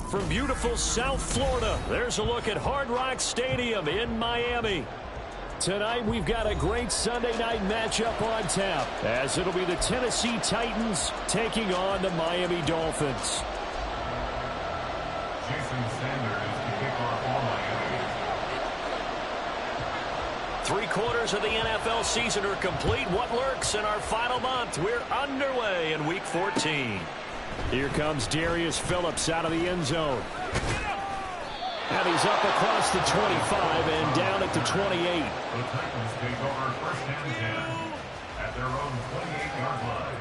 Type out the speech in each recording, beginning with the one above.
From beautiful South Florida, there's a look at Hard Rock Stadium in Miami. Tonight, we've got a great Sunday night matchup on tap, as it'll be the Tennessee Titans taking on the Miami Dolphins. Jason Sanders to kick off for Miami. 3/4 of the NFL season are complete. What lurks in our final month? We're underway in Week 14. Here comes Darius Phillips out of the end zone. And he's up across the 25 and down at the 28. The Titans take over first and 10 at their own 28-yard line.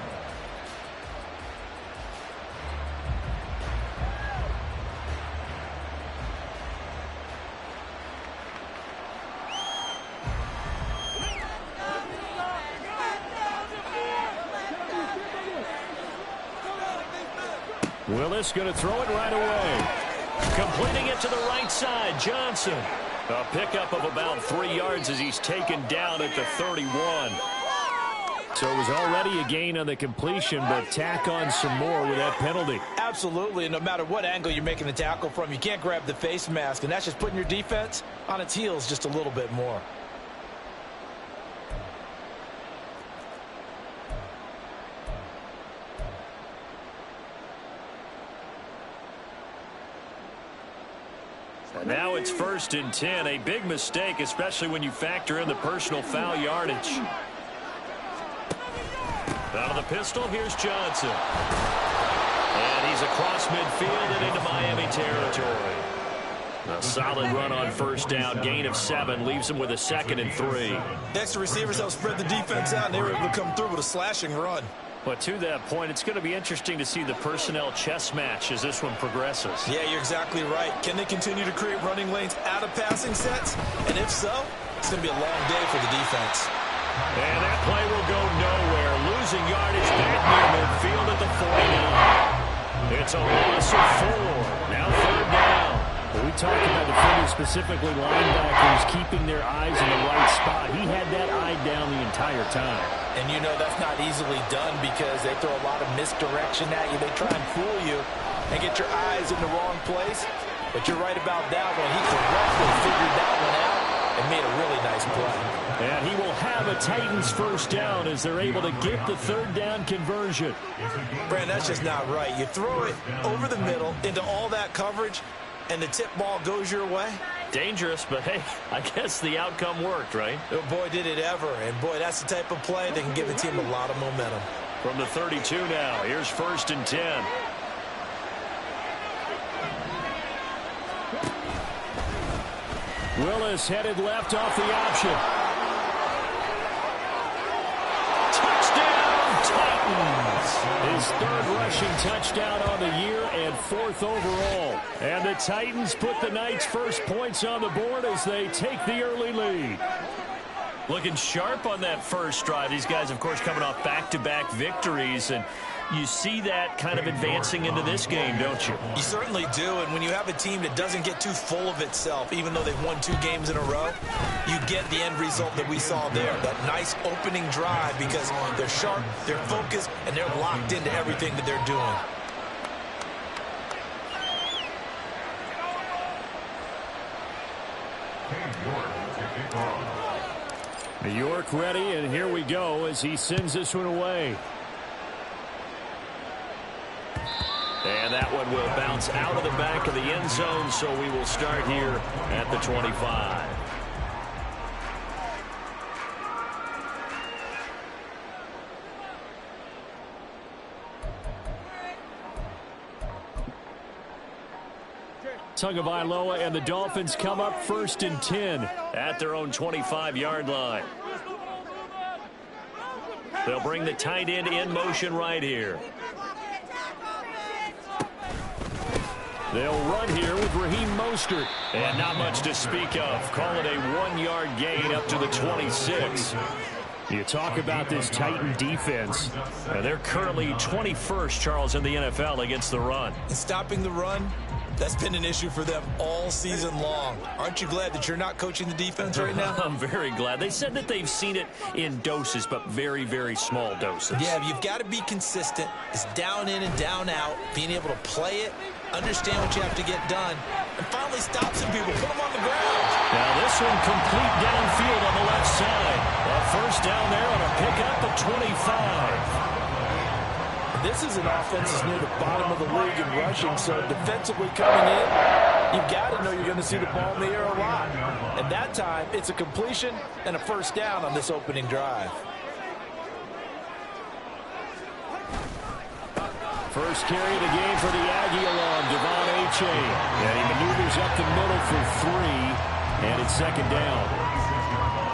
Willis going to throw it right away. Completing it to the right side, Johnson. A pickup of about 3 yards as he's taken down at the 31. So it was already a gain on the completion, but tack on some more with that penalty. Absolutely, and no matter what angle you're making the tackle from, you can't grab the face mask, and that's just putting your defense on its heels just a little bit more. And now it's 1st and 10. A big mistake, especially when you factor in the personal foul yardage. Out of the pistol, here's Johnson. And he's across midfield and into Miami territory. A solid run on first down. Gain of 7 leaves him with a 2nd and 3. Next, the receivers help spread the defense out, and they were able to come through with a slashing run. But to that point, it's going to be interesting to see the personnel chess match as this one progresses. Yeah, you're exactly right. Can they continue to create running lanes out of passing sets? And if so, it's going to be a long day for the defense. And that play will go nowhere. Losing yardage back near midfield at the 49. It's a loss of 4. Now 3rd down. Well, we talked about defenders, specifically linebackers, keeping their eyes in the right spot. He had that eye down the entire time. And you know that's not easily done because they throw a lot of misdirection at you. They try and fool you and get your eyes in the wrong place. But you're right about that one. He correctly figured that one out and made a really nice play. And he will have a Titans first down as they're able to get the 3rd down conversion. Brand, that's just not right. You throw it over the middle into all that coverage, and the tip ball goes your way. Dangerous, but hey, I guess the outcome worked, right? Oh, boy, did it ever. And, boy, that's the type of play that can give a team a lot of momentum. From the 32 now, here's 1st and 10. Willis headed left off the option. Touchdown, Titans! His 3rd rushing touchdown on the year and 4th overall. And the Titans put the night's first points on the board as they take the early lead. Looking sharp on that first drive. These guys, of course, coming off back-to-back victories, and you see that kind of advancing into this game, don't you? You certainly do, and when you have a team that doesn't get too full of itself, even though they've won 2 games in a row, you get the end result that we saw there, that nice opening drive, because they're sharp, they're focused, and they're locked into everything that they're doing. New York ready, and here we go as he sends this one away. And that one will bounce out of the back of the end zone, so we will start here at the 25. Tagovailoa and the Dolphins come up 1st and 10 at their own 25-yard line. They'll bring the tight end in motion right here. They'll run here with Raheem Mostert. And not much to speak of. Call it a 1-yard gain up to the 26. You talk about this Titan defense. They're currently 21st, Charles, in the NFL against the run. And stopping the run, that's been an issue for them all season long. Aren't you glad that you're not coaching the defense right now? I'm very glad. They said that they've seen it in doses, but very, very small doses. Yeah, you've got to be consistent. It's down in and down out, being able to play it, understand what you have to get done, and finally stop some people, put them on the ground. Now this one complete downfield on the left side. A first down there on a pickup at 25. This is an offense that's near the bottom of the league in rushing, so defensively coming in, you've got to know you're going to see the ball in the air a lot. And that time, it's a completion and a first down on this opening drive. First carry of the game for the Aggie along, Devon Achane. And he maneuvers up the middle for 3, and it's 2nd down.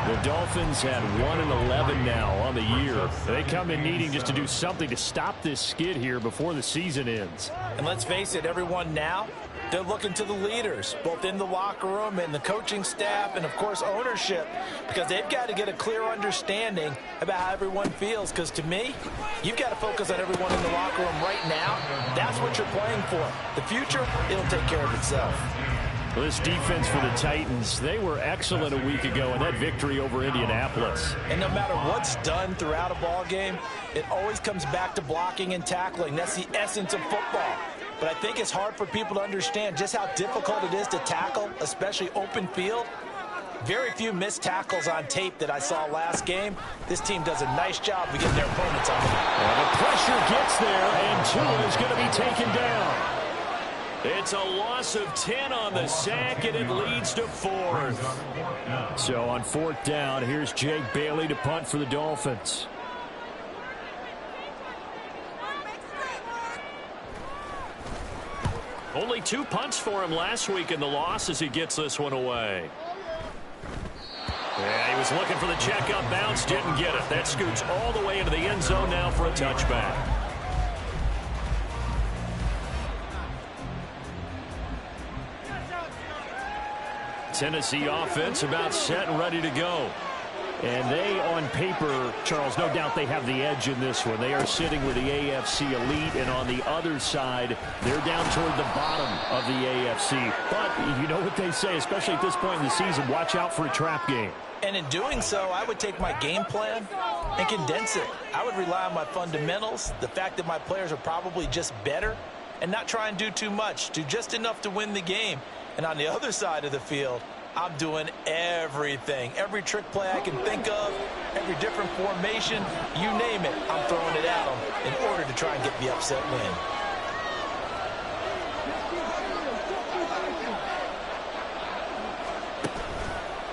The Dolphins had 1-11 now on the year. They come in needing just to do something to stop this skid here before the season ends. And let's face it, everyone now, they're looking to the leaders, both in the locker room and the coaching staff and, of course, ownership, because they've got to get a clear understanding about how everyone feels. Because to me, you've got to focus on everyone in the locker room right now. That's what you're playing for. The future, it'll take care of itself. Well, this defense for the Titans, they were excellent a week ago in that victory over Indianapolis. And no matter what's done throughout a ball game, it always comes back to blocking and tackling. That's the essence of football. But I think it's hard for people to understand just how difficult it is to tackle, especially open field. Very few missed tackles on tape that I saw last game. This team does a nice job of getting their opponents on it. Well, the pressure gets there, and Tua is going to be taken down. It's a loss of 10 on the sack, and it leads to 4th. So on 4th down, here's Jake Bailey to punt for the Dolphins. Only 2 punts for him last week in the loss as he gets this one away. Yeah, he was looking for the checkup bounce, didn't get it. That scoots all the way into the end zone now for a touchback. Tennessee offense about set and ready to go. And they, on paper, Charles, no doubt they have the edge in this one. They are sitting with the AFC elite, and on the other side, they're down toward the bottom of the AFC. But you know what they say, especially at this point in the season, watch out for a trap game. And in doing so, I would take my game plan and condense it. I would rely on my fundamentals, the fact that my players are probably just better, and not try and do too much, do just enough to win the game. And on the other side of the field, I'm doing everything. Every trick play I can think of, every different formation, you name it, I'm throwing it at them in order to try and get the upset win.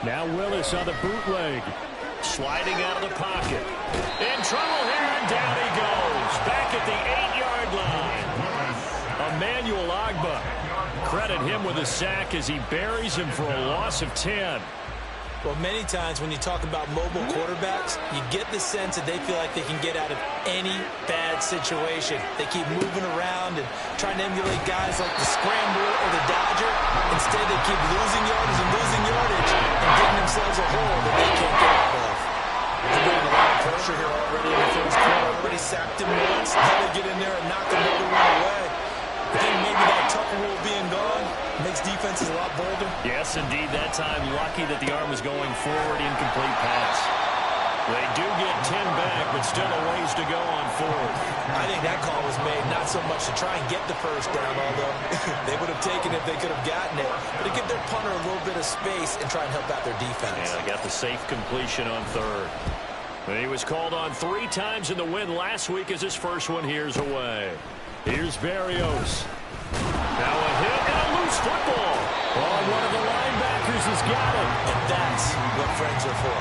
Now Willis on the bootleg. Sliding out of the pocket. In trouble here, and down he goes. Back at the 8-yard line. Emmanuel Ogbah. Credit him with a sack as he buries him for a loss of 10. Well, many times when you talk about mobile quarterbacks, you get the sense that they feel like they can get out of any bad situation. They keep moving around and trying to emulate guys like the Scrambler or the Dodger. Instead, they keep losing yardage and losing yardage and getting themselves a hole that they can't get out of. They're doing a lot of pressure here already in the first quarter. Already sacked him once. Now they get in there and knock another one away. I think maybe that Tucker rule being gone makes defenses a lot bolder. Yes, indeed. That time, lucky that the arm was going forward. Incomplete pass. They do get 10 back, but still a ways to go on 4th. I think that call was made not so much to try and get the first down, although they would have taken it if they could have gotten it, but to give their punter a little bit of space and try and help out their defense. Yeah, they got the safe completion on 3rd. He was called on 3 times in the win last week as his first one here's away. Here's Berrios. Now a hit and a loose football. Oh, one of the linebackers has got it. And that's what friends are for.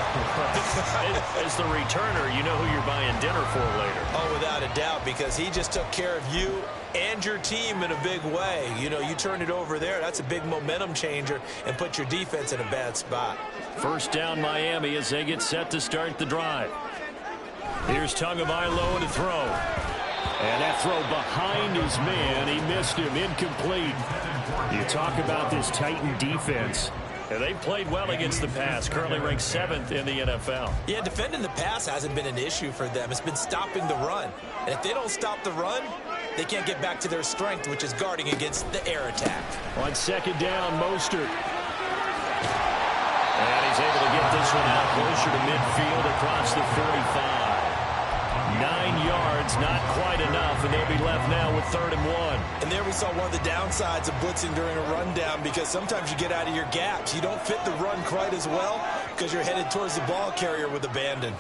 As the returner, you know who you're buying dinner for later. Oh, without a doubt, because he just took care of you and your team in a big way. You know, you turn it over there, that's a big momentum changer and put your defense in a bad spot. First down Miami as they get set to start the drive. Here's Tagovailoa to throw. And that throw behind his man. He missed him. Incomplete. You talk about this Titan defense. And they've played well against the pass. Currently ranked 7th in the NFL. Yeah, defending the pass hasn't been an issue for them. It's been stopping the run. And if they don't stop the run, they can't get back to their strength, which is guarding against the air attack. On second down, Mostert. And he's able to get this one out closer to midfield across the 45. 9 yards, not quite enough, and they'll be left now with 3rd and 1. And there we saw one of the downsides of blitzing during a rundown, because sometimes you get out of your gaps. You don't fit the run quite as well because you're headed towards the ball carrier with abandon.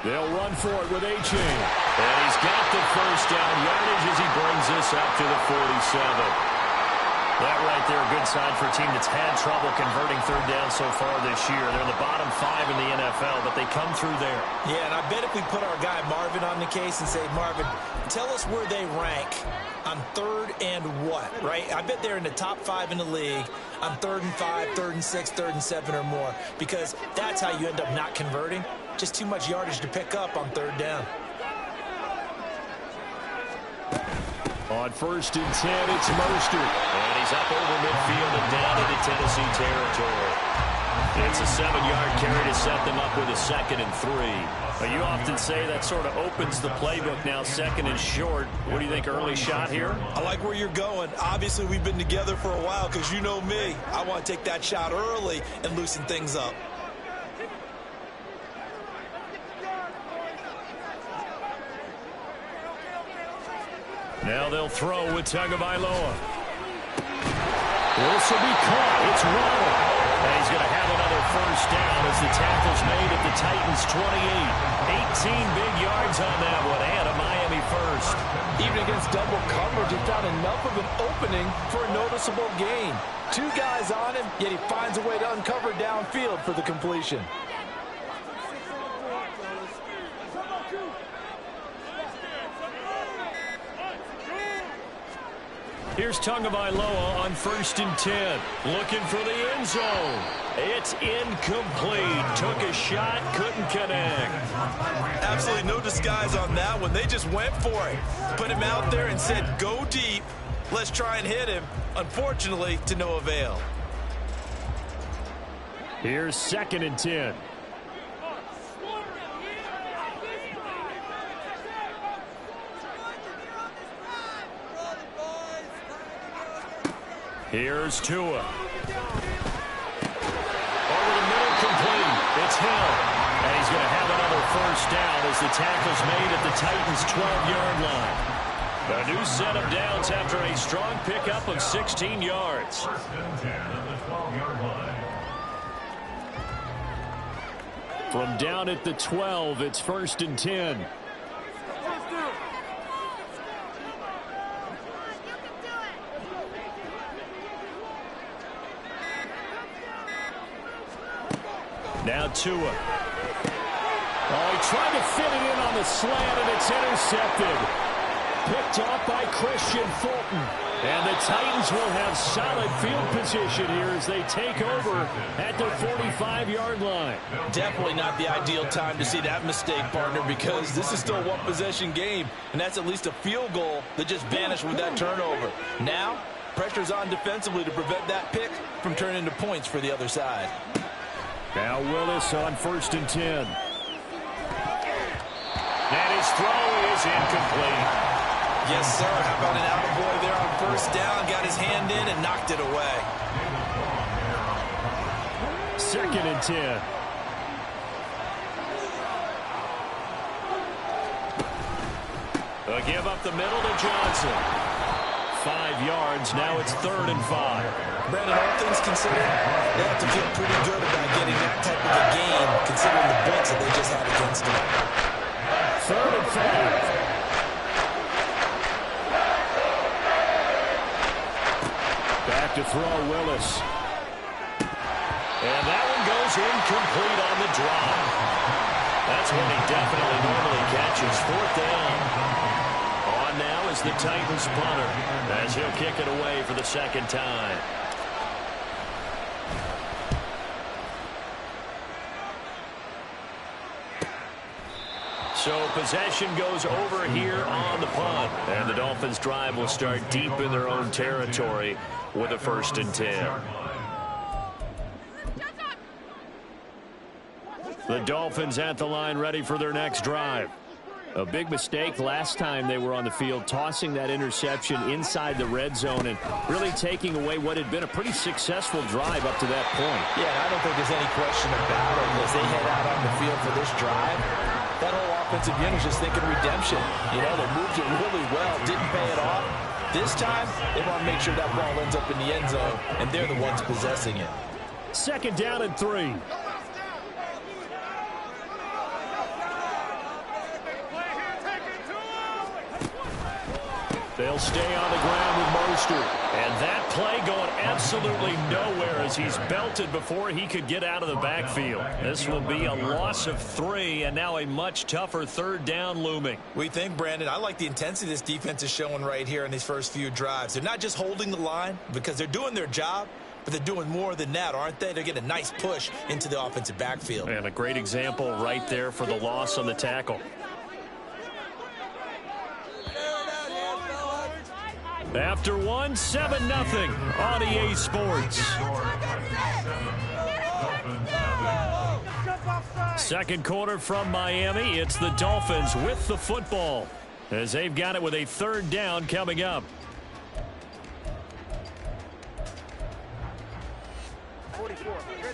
They'll run for it with A-Chain. And he's got the first down yardage as he brings this up to the 47. That right there, a good sign for a team that's had trouble converting 3rd down so far this year. They're in the bottom 5 in the NFL, but they come through there. Yeah, and I bet if we put our guy Marvin on the case and say, Marvin, tell us where they rank on 3rd and what, right? I bet they're in the top 5 in the league on 3rd and 5, 3rd and 6, 3rd and 7 or more, because that's how you end up not converting. Just too much yardage to pick up on 3rd down. On 1st and 10, it's Mostert. And he's up over midfield and down into Tennessee territory. It's a 7-yard carry to set them up with a 2nd and 3. Now, you often say that sort of opens the playbook now, 2nd and short. What do you think, early shot here? I like where you're going. Obviously, we've been together for a while because you know me. I want to take that shot early and loosen things up. Now they'll throw with Tagovailoa. This will be caught. It's Ronald. And he's going to have another first down as the tackle's made at the Titans' 28. 18 big yards on that one, and a Miami first. Even against double coverage, he found enough of an opening for a noticeable gain. 2 guys on him, yet he finds a way to uncover downfield for the completion. Here's Tagovailoa on 1st and 10. Looking for the end zone. It's incomplete. Took a shot, couldn't connect. Absolutely no disguise on that one. They just went for it. Put him out there and said, go deep. Let's try and hit him. Unfortunately, to no avail. Here's 2nd and 10. Here's Tua. Over the middle, complete. It's Hill. And he's going to have another first down as the tackle's made at the Titans' 12-yard line. A new set of downs after a strong pickup of 16 yards. 1st and 10 at the 12-yard line. From down at the 12, it's 1st and 10. Now Tua. Oh, he tried to fit it in on the slant, and it's intercepted. Picked off by Christian Fulton. And the Titans will have solid field position here as they take over at their 45-yard line. Definitely not the ideal time to see that mistake, partner, because this is still a one-possession game, and that's at least a field goal that just vanished with that turnover. Now, pressure's on defensively to prevent that pick from turning into points for the other side. Now Willis on 1st and 10. And his throw is incomplete. Yes, sir. How about an attaboy there on 1st down? Got his hand in and knocked it away. 2nd and 10. A give up the middle to Johnson. 5 yards. Now it's 3rd and 5. Brandon, all things considered, they have to feel pretty good about getting that type of a game, considering the blitz that they just had against them. 3rd and 5. Back to throw, Willis. And that one goes incomplete on the drive. That's what he definitely normally catches. 4th down. On now is the Titans punter, as he'll kick it away for the 2nd time. So possession goes over here on the punt. And the Dolphins drive will start deep in their own territory with a 1st and 10. The Dolphins at the line ready for their next drive. A big mistake last time they were on the field, tossing that interception inside the red zone and really taking away what had been a pretty successful drive up to that point. Yeah, I don't think there's any question about it as they head out on the field for this drive. That whole offensive unit is just thinking redemption. You know, they moved it really well, didn't pay it off. This time, they want to make sure that ball ends up in the end zone, and they're the ones possessing it. 2nd down and 3. They'll stay on the ground with Mostert. And that play going absolutely nowhere as he's belted before he could get out of the backfield. This will be a loss of 3, and now a much tougher 3rd down looming. We think, Brandon, I like the intensity this defense is showing right here in these first few drives. They're not just holding the line because they're doing their job, but they're doing more than that, aren't they? They're getting a nice push into the offensive backfield. And a great example right there for the loss on the tackle. After 1, 7-0 on EA Sports. 2nd quarter from Miami. It's the Dolphins with the football as they've got it with a 3rd down coming up.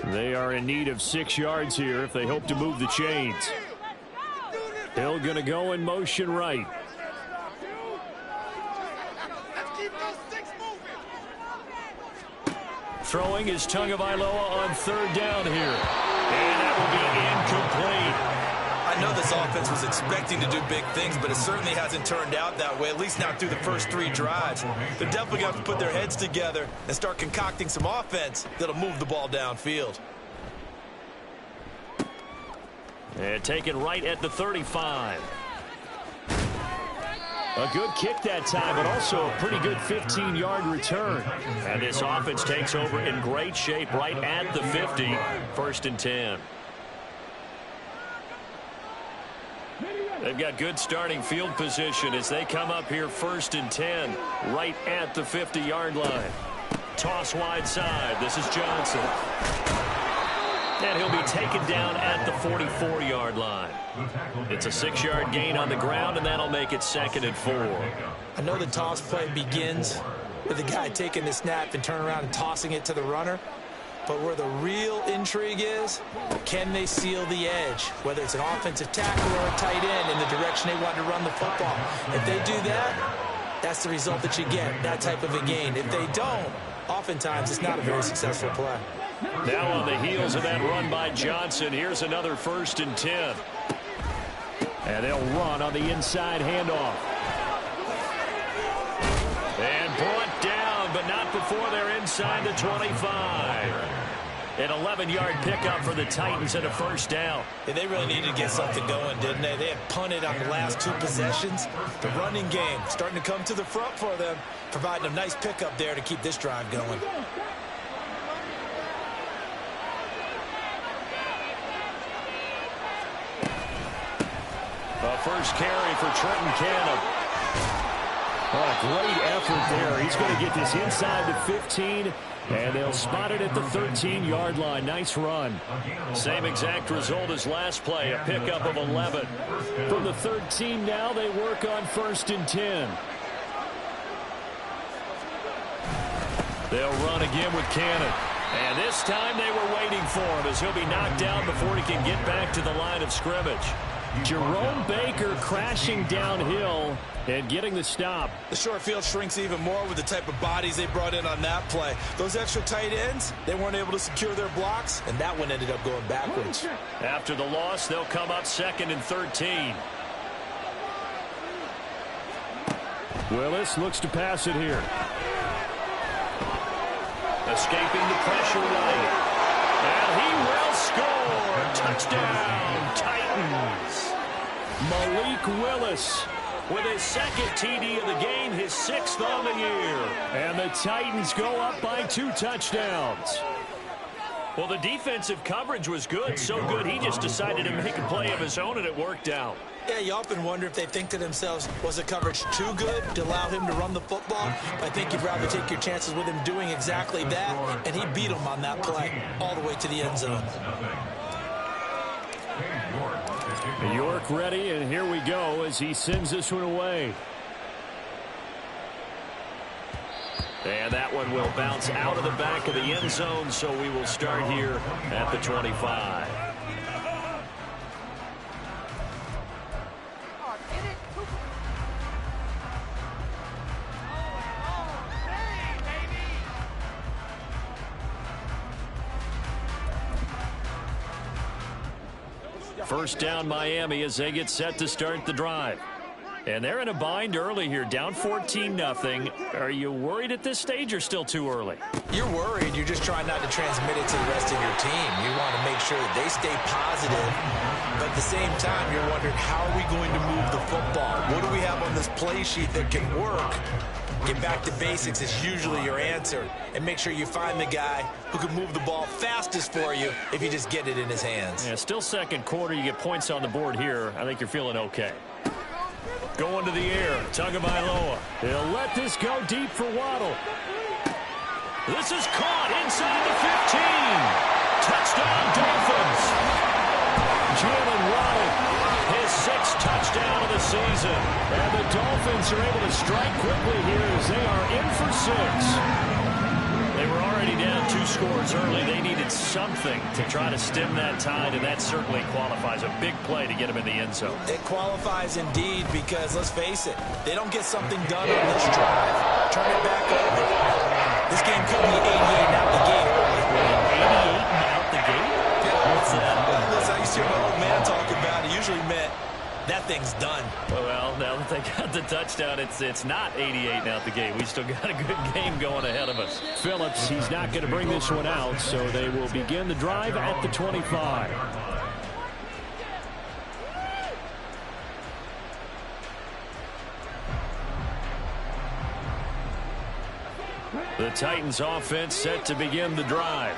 They are in need of 6 yards here if they hope to move the chains. Hill going to go in motion right. Throwing is Tagovailoa on 3rd down here. And that will be incomplete. I know this offense was expecting to do big things, but it certainly hasn't turned out that way, at least not through the first 3 drives. They're definitely going to have to put their heads together and start concocting some offense that'll move the ball downfield. And taken right at the 35. A good kick that time, but also a pretty good 15-yard return. And this offense takes over in great shape right at the 50. 1st and 10. They've got good starting field position as they come up here 1st and 10 right at the 50-yard line. Toss wide side. This is Johnson. And he'll be taken down at the 44-yard line. It's a 6-yard gain on the ground, and that'll make it 2nd and 4. I know the toss play begins with the guy taking the snap and turning around and tossing it to the runner. But where the real intrigue is, can they seal the edge, whether it's an offensive tackle or a tight end in the direction they want to run the football. If they do that, that's the result that you get, that type of a gain. If they don't, oftentimes it's not a very successful play. Now on the heels of that run by Johnson, here's another 1st and 10. And they'll run on the inside handoff. And brought down, but not before they're inside the 25. An 11-yard pickup for the Titans and a 1st down. And they really needed to get something going, didn't they? They had punted on the last 2 possessions. The running game starting to come to the front for them, providing a nice pickup there to keep this drive going. A 1st carry for Trenton Cannon. Oh, great effort there. He's going to get this inside the 15, and they'll spot it at the 13-yard line. Nice run. Same exact result as last play, a pickup of 11. From the 13 now, they work on 1st and 10. They'll run again with Cannon. And this time they were waiting for him as he'll be knocked down before he can get back to the line of scrimmage. Jerome Baker crashing downhill and getting the stop. The short field shrinks even more with the type of bodies they brought in on that play. Those extra tight ends, they weren't able to secure their blocks, and that one ended up going backwards. After the loss, they'll come up 2nd and 13. Willis looks to pass it here. Escaping the pressure right. And he will score. Touchdown, Titans. Malik Willis with his 2nd TD of the game, his 6th on the year. And the Titans go up by 2 touchdowns. Well, the defensive coverage was good, so good he just decided to make a play of his own, and it worked out. Yeah, you often wonder if they think to themselves, was the coverage too good to allow him to run the football? I think you'd rather take your chances with him doing exactly that, and he beat him on that play all the way to the end zone. York ready, and here we go as he sends this one away. And that one will bounce out of the back of the end zone, so we will start here at the 25. First down Miami as they get set to start the drive. And they're in a bind early here, down 14-0. Are you worried at this stage or still too early? You're worried. You're just trying not to transmit it to the rest of your team. You want to make sure that they stay positive. But at the same time, you're wondering, how are we going to move the football? What do we have on this play sheet that can work? Get back to basics is usually your answer. And make sure you find the guy who can move the ball fastest for you if you just get it in his hands. Yeah, still second quarter. You get points on the board here. I think you're feeling okay. Going to the air. Tagovailoa. He'll let this go deep for Waddle. This is caught inside the 15. Touchdown, Dolphins. Jalen Waddle, his 6th touchdown of the season. And the Dolphins are able to strike quickly here as they are in for 6. They were already down 2 scores early. They needed something to try to stem that tide, and that certainly qualifies. A big play to get them in the end zone. It qualifies indeed because, let's face it, they don't get something done on this drive. Turn it back over. This game could be 88 out the gate. 88 out the gate? What's that? Listen, I used to hear my old man talk about it. Usually meant that thing's done. Well, now that they got the touchdown, it's not 88 out the gate. We still got a good game going ahead of us. Phillips, he's not going to bring this one out, so they will begin the drive at the 25. The Titans offense set to begin the drive.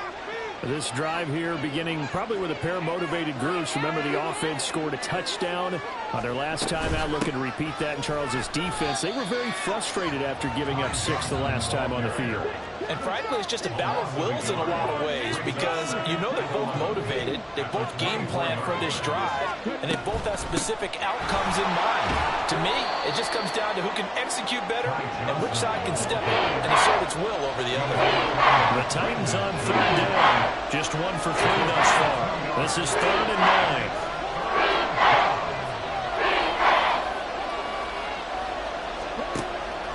This drive here beginning probably with a pair of motivated groups. Remember, the offense scored a touchdown on their last time out. Looking to repeat that in Charles's defense. They were very frustrated after giving up 6 the last time on the field. And frankly, it's just a battle of wills in a lot of ways because you know they're both motivated. They both game plan for this drive, and they both have specific outcomes in mind. To me, it just comes down to who can execute better and which side can step up and assert its will over the other. The Titans on 3rd down. Just 1 for 3 thus far. This is 3rd and 9.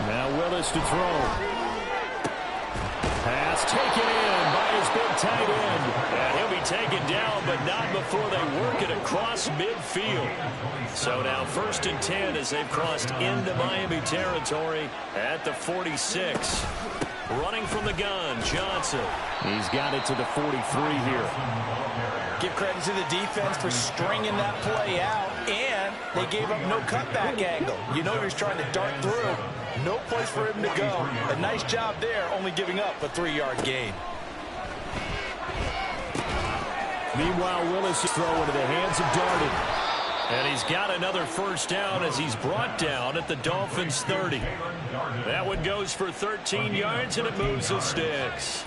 Now Willis to throw. Pass taken in by his big tight end. And he'll be taken down, but not before they work it across midfield. So now 1st and 10 as they've crossed into Miami territory at the 46. Running from the gun, Johnson. He's got it to the 43 here. Give credit to the defense for stringing that play out, and they gave up no cutback angle. You know he was trying to dart through. No place for him to go. A nice job there, only giving up a 3-yard gain. Meanwhile, Willis is throw into the hands of Darden. And he's got another 1st down as he's brought down at the Dolphins' 30. That one goes for 13 yards, and it moves the sticks.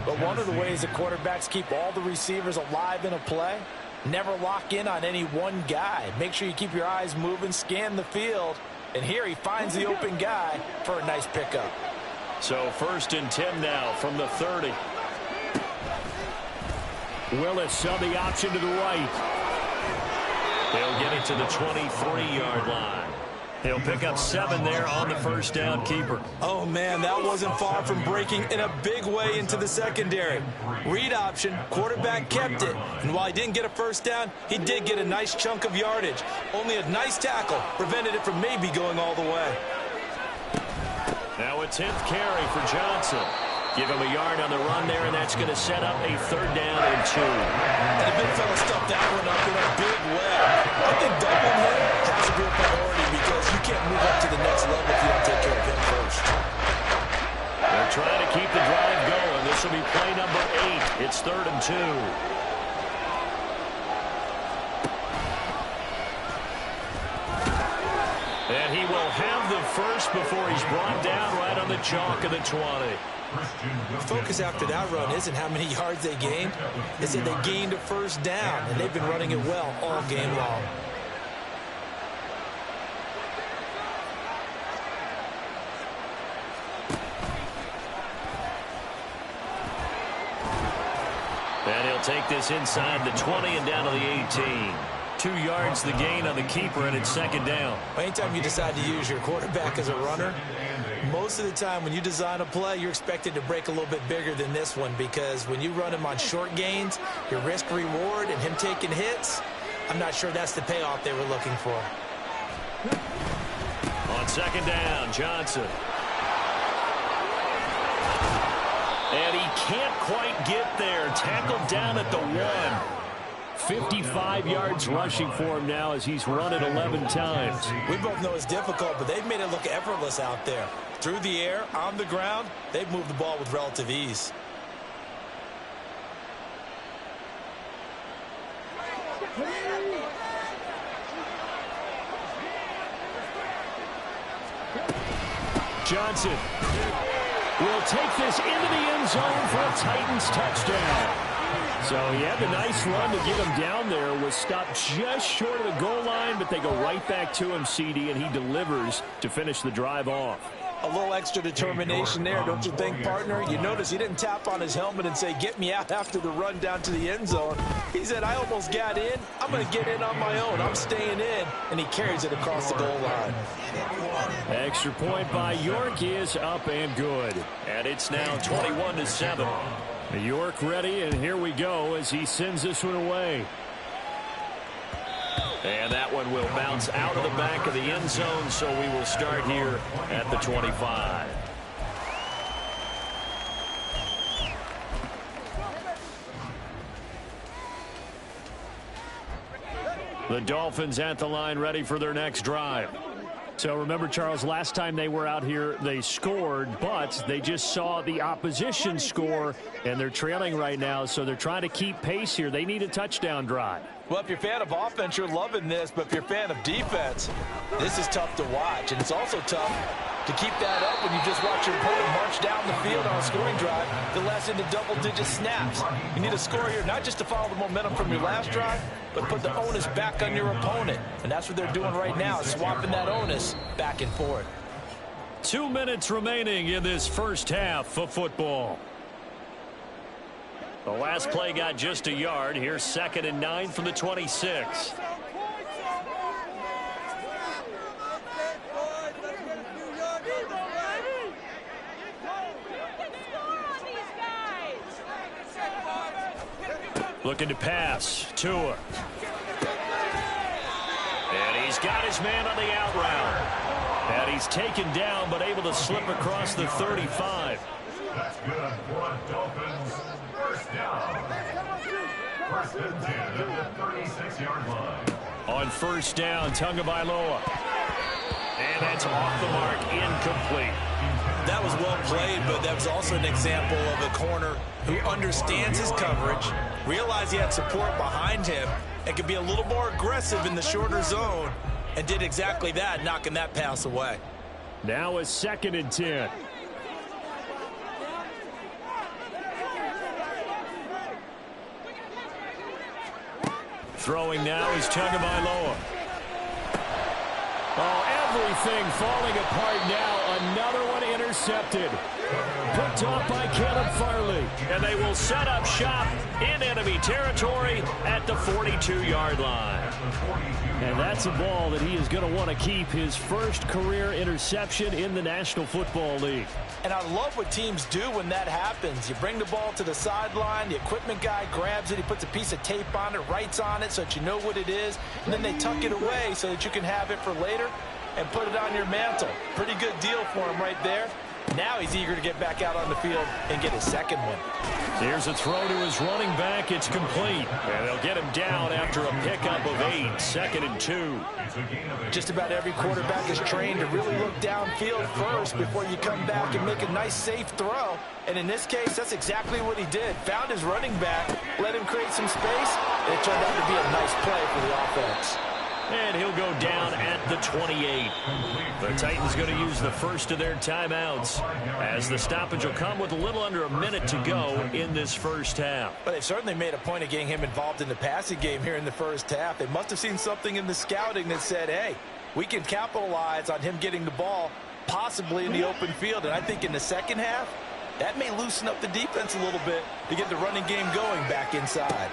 But one of the ways that quarterbacks keep all the receivers alive in a play, never lock in on any one guy. Make sure you keep your eyes moving, scan the field. And here he finds the open guy for a nice pickup. So 1st and 10 now from the 30. Willis on the option to the right. He'll get it to the 23-yard line. He'll pick up 7 there on the first down keeper. Oh, man, that wasn't far from breaking in a big way into the secondary. Read option, quarterback kept it. And while he didn't get a first down, he did get a nice chunk of yardage. Only a nice tackle prevented it from maybe going all the way. Now a 10th carry for Johnson. Give him a yard on the run there, and that's going to set up a 3rd down and 2. And the big fella stuffed that one up in a big way. I think doubling him has to be a priority because you can't move up to the next level if you don't take care of him first. They're trying to keep the drive going. This will be play number 8. It's 3rd and 2. And he will have the first before he's brought down right on the chalk of the 20. The focus after that run isn't how many yards they gained. It's that they gained a first down, and they've been running it well all game long. And he'll take this inside the 20 and down to the 18. 2 yards the gain on the keeper, and it's 2nd down. Anytime you decide to use your quarterback as a runner, most of the time when you design a play, you're expected to break a little bit bigger than this one because when you run him on short gains, your risk-reward and him taking hits, I'm not sure that's the payoff they were looking for. On 2nd down, Johnson. And he can't quite get there. Tackled down at the 1. 55 yards rushing for him now as he's run it 11 times. We both know it's difficult, but they've made it look effortless out there. Through the air, on the ground, they've moved the ball with relative ease. Johnson will take this into the end zone for a Titans touchdown. So he had the nice run to get him down there, was stopped just short of the goal line, but they go right back to him, CD, and he delivers to finish the drive off. A little extra determination there, don't you think, partner? You notice he didn't tap on his helmet and say, get me out after the run down to the end zone. He said, I almost got in. I'm going to get in on my own. I'm staying in. And he carries it across the goal line. Extra point by York is up and good. And it's now 21-7. York ready, and here we go as he sends this one away. And that one will bounce out of the back of the end zone, so we will start here at the 25. The Dolphins at the line ready for their next drive. So remember, Charles, last time they were out here, they scored, but they just saw the opposition score, and they're trailing right now, so they're trying to keep pace here. They need a touchdown drive. Well, if you're a fan of offense, you're loving this, but if you're a fan of defense, this is tough to watch, and it's also tough to keep that up when you just watch your opponent march down the field on a scoring drive that lasts into double-digit snaps. You need a score here, not just to follow the momentum from your last drive, but put the onus back on your opponent. And that's what they're doing right now, swapping that onus back and forth. 2 minutes remaining in this first half of football. The last play got just a yard. Here's 2nd and 9 from the 26. Looking to pass. Tua. And he's got his man on the out route. And he's taken down, but able to slip across the 35. That's good for the Dolphins. First down. 1st and 10 at the 36-yard line. On first down, Tagovailoa. And that's off the mark, incomplete. That was well played, but that was also an example of a corner who understands his coverage, realized he had support behind him, and could be a little more aggressive in the shorter zone, and did exactly that, knocking that pass away. Now a 2nd and 10. Throwing now is Tagovailoa. Oh, everything falling apart now. Another one intercepted. Picked off by Caleb Farley. And they will set up shop in enemy territory at the 42-yard line. And that's a ball that he is going to want to keep, his first career interception in the National Football League. And I love what teams do when that happens. You bring the ball to the sideline, the equipment guy grabs it, he puts a piece of tape on it, writes on it so that you know what it is, and then they tuck it away so that you can have it for later and put it on your mantle. Pretty good deal for him right there. Now he's eager to get back out on the field and get his second one. Here's a throw to his running back. It's complete. And they'll get him down after a pickup of 8, 2nd and 2. Just about every quarterback is trained to really look downfield first before you come back and make a nice, safe throw. And in this case, that's exactly what he did. Found his running back, let him create some space, and it turned out to be a nice play for the offense. And he'll go down at the 28. The Titans going to use the first of their timeouts, as the stoppage will come with a little under a minute to go in this first half. But they've certainly made a point of getting him involved in the passing game here in the first half. They must have seen something in the scouting that said, hey, we can capitalize on him getting the ball, possibly in the open field. And I think in the second half, that may loosen up the defense a little bit to get the running game going back inside.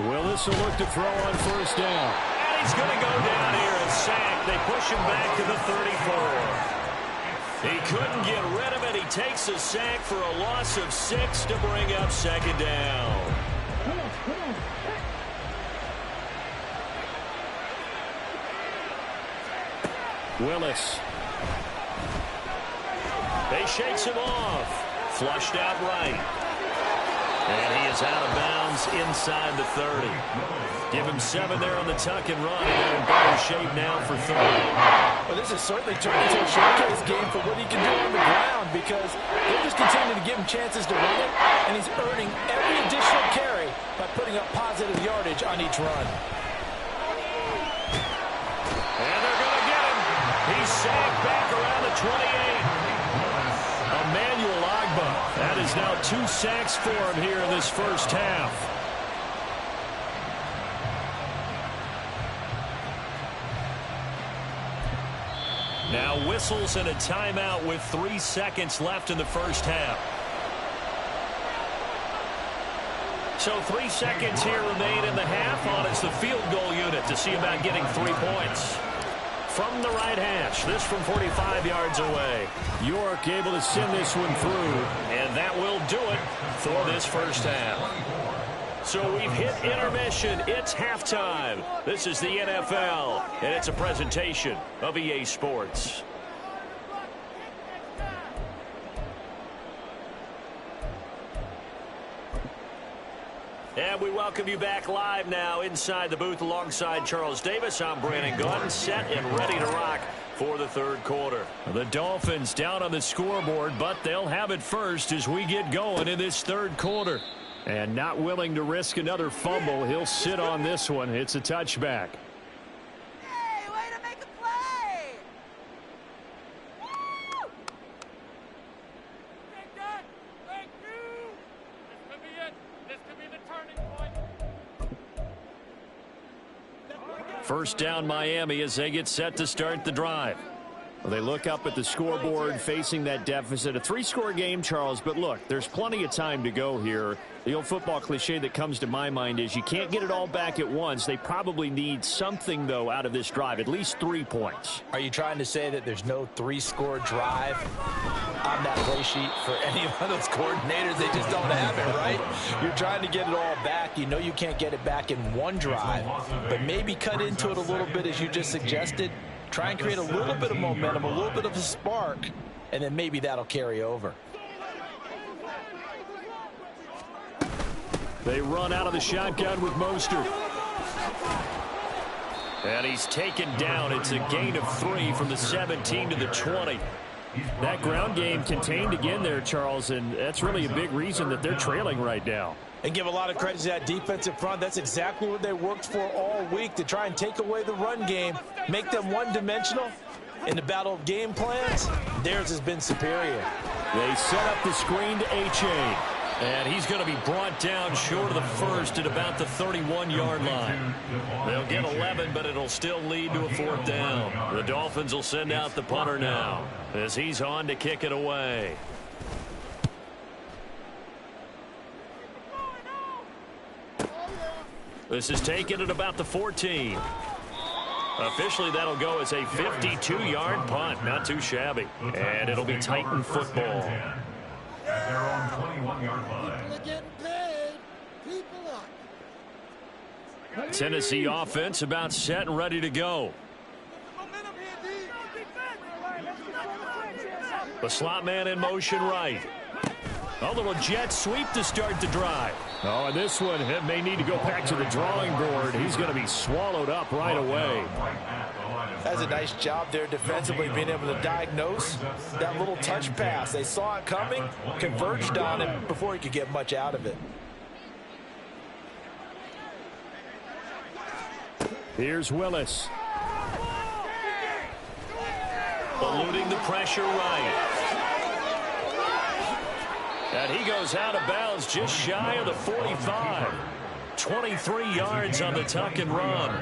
Willis will look to throw on first down. He's going to go down here and sack. They push him back to the 34. He couldn't get rid of it. He takes a sack for a loss of 6 to bring up second down. Willis. He shakes him off. Flushed out right. And he is out of bounds inside the 30. Give him 7 there on the tuck and run. And they're in better shape now for 3. Well, this has certainly turned into a showcase game for what he can do on the ground, because they're just continuing to give him chances to run it, and he's earning every additional carry by putting up positive yardage on each run. And they're going to get him. He's sacked back around the 28. Emmanuel Agba. That is now 2 sacks for him here in this first half. Now whistles and a timeout with 3 seconds left in the first half. So 3 seconds here remain in the half on it's the field goal unit to see about getting 3 points. From the right hash, this from 45 yards away. York able to send this one through, and that will do it for this first half. So we've hit intermission. It's halftime. This is the NFL, and it's a presentation of EA Sports. And we welcome you back live now inside the booth alongside Charles Davis. I'm Brandon Gunn, set and ready to rock for the third quarter. The Dolphins down on the scoreboard, but they'll have it first as we get going in this third quarter. And not willing to risk another fumble, he'll sit on this one. It's a touchback. Hey, way to make a play! Woo! Take that! Thank you! This could be it. This could be the turning point. First down Miami as they get set to start the drive. Well, they look up at the scoreboard facing that deficit. A 3-score game, Charles, but look, there's plenty of time to go here. The old football cliche that comes to my mind is you can't get it all back at once. They probably need something, though, out of this drive, at least 3 points. Are you trying to say that there's no 3-score drive on that play sheet for any of those coordinators? They just don't have it, right? You're trying to get it all back. You know you can't get it back in one drive, but maybe cut into it a little bit as you just suggested. Try and create a little bit of momentum, a little bit of a spark, and then maybe that'll carry over. They run out of the shotgun with Mostert. And he's taken down. It's a gain of 3 from the 17 to the 20. That ground game contained again there, Charles, and that's really a big reason that they're trailing right now. And give a lot of credit to that defensive front. That's exactly what they worked for all week, to try and take away the run game, make them one-dimensional. In the battle of game plans, theirs has been superior. They set up the screen to A-Chain. And he's going to be brought down short of the first at about the 31-yard line. They'll get 11, but it'll still lead to a 4th down. The Dolphins will send out the punter now as he's on to kick it away. This is taken at about the 14. Officially, that'll go as a 52-yard punt. Not too shabby. And it'll be Titan football. At their own 21-yard line. People are getting paid. People are. Tennessee offense about set and ready to go. The slot man in motion right. A little jet sweep to start the drive. Oh, and this one may need to go back to the drawing board. He's going to be swallowed up right away. That's a nice job there defensively, being able to diagnose that little touch pass. They saw it coming, converged on it before he could get much out of it. Here's Willis. Eluding the pressure right. And he goes out of bounds just shy of the 45. 23 yards on the tuck and run.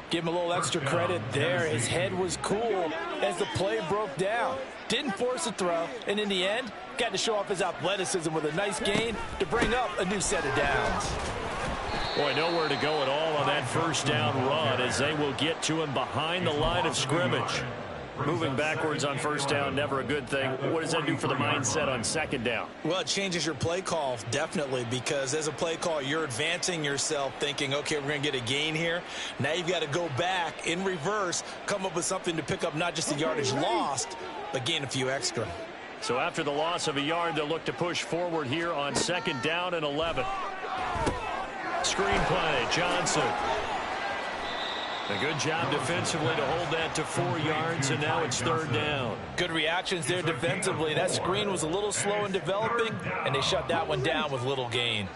Give him a little extra credit there. His head was cool as the play broke down. Didn't force a throw, and in the end, got to show off his athleticism with a nice gain to bring up a new set of downs. Boy, nowhere to go at all on that first down run as they will get to him behind the line of scrimmage. Moving backwards on first down, never a good thing. What does that do for the mindset on second down? Well, it changes your play call, definitely, because as a play call, you're advancing yourself thinking, okay, we're going to get a gain here. Now you've got to go back in reverse, come up with something to pick up not just the yardage lost, but gain a few extra. So after the loss of a yard, they'll look to push forward here on second down and 11. Screen play, Johnson. A good job defensively to hold that to 4 yards, and now it's third down. Good reactions there defensively. That screen was a little slow in developing, and they shut that one down with little gain.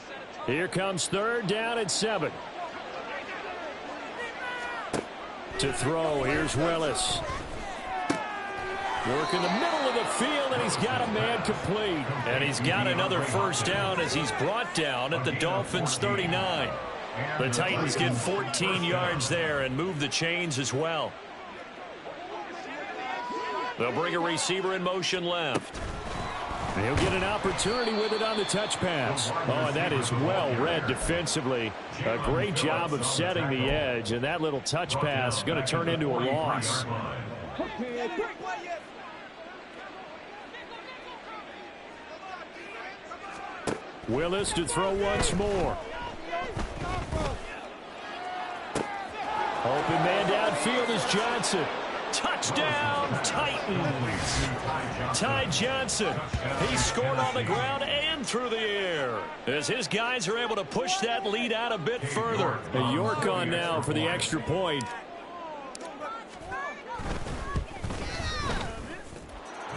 Here comes third down and 7. To throw, here's Willis. Work in the middle of the field, and he's got a man complete. And he's got another first down as he's brought down at the Dolphins' 39. The Titans get 14 yards there and move the chains as well. They'll bring a receiver in motion left. He'll get an opportunity with it on the touch pass. Oh, and that is well read defensively. A great job of setting the edge, and that little touch pass is going to turn into a loss. Willis to throw once more. Open man downfield is Johnson. Touchdown, Titans. Ty Johnson. He scored on the ground and through the air as his guys are able to push that lead out a bit further. And York on now for the extra point.